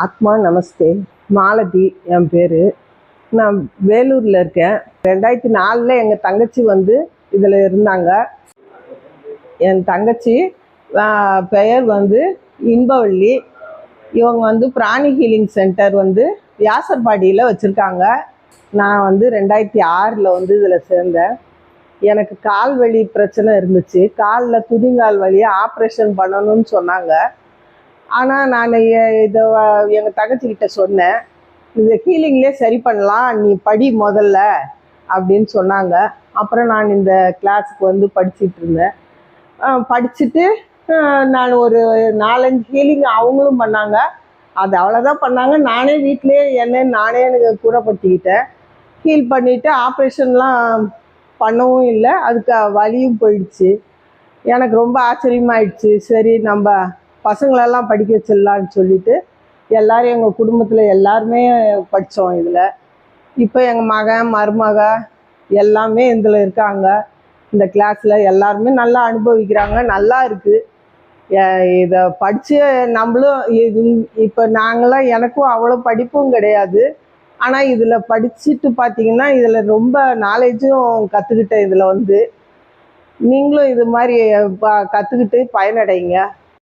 ஆத்மா நமஸ்தே. மாலதி என் பேர். நான் வேலூரில் இருக்கேன். 2004 எங்கள் தங்கச்சி வந்து இதில் இருந்தாங்க. என் தங்கச்சி பெயர் வந்து இன்பவள்ளி. இவங்க வந்து பிராணி ஹீலிங் சென்டர் வந்து வியாசர்பாடியில் வச்சுருக்காங்க. நான் வந்து 2006 வந்து இதில் சேர்ந்தேன். எனக்கு கால் வலி பிரச்சனை இருந்துச்சு. காலில் குதிங்கால் வலியை ஆப்ரேஷன் பண்ணணும்னு சொன்னாங்க. ஆனால் நான் இதை எங்கள் தங்கச்சிக்கிட்ட சொன்னேன், இதை ஹீலிங்லேயே சரி பண்ணலாம், நீ படி முதல்ல அப்படின்னு சொன்னாங்க. அப்புறம் நான் இந்த கிளாஸுக்கு வந்து படிச்சுட்டு இருந்தேன். படிச்சுட்டு நான் ஒரு 4-5 ஹீலிங் அவங்களும் பண்ணாங்க. அது அவ்வளோதான் பண்ணாங்க. நானே வீட்டிலே நானே குணப்படுத்திக்கிட்டேன். ஹீல் பண்ணிவிட்டு ஆப்ரேஷன்லாம் பண்ணவும் இல்லை, அதுக்கு வலியும் போயிடுச்சு. எனக்கு ரொம்ப ஆச்சரியமாயிடுச்சு. சரி, நம்ம பசங்களெல்லாம் படிக்க வச்சிடலான்னு சொல்லிட்டு எல்லோரும் எங்கள் குடும்பத்தில் எல்லாருமே படித்தோம் இதில். இப்போ எங்கள் மகன் மருமக எல்லாமே இதில் இருக்காங்க. இந்த கிளாஸில் எல்லாருமே நல்லா அனுபவிக்கிறாங்க. நல்லா இருக்குது. இதை படித்து நம்மளும் இப்போ நாங்களாம் எனக்கும் அவ்வளோ படிப்பும் கிடையாது. ஆனால் இதில் படிச்சுட்டு பார்த்திங்கன்னா இதில் ரொம்ப நாலேஜும் கற்றுக்கிட்டேன். இதில் வந்து நீங்களும் இது மாதிரி கற்றுக்கிட்டு பயனடைங்க.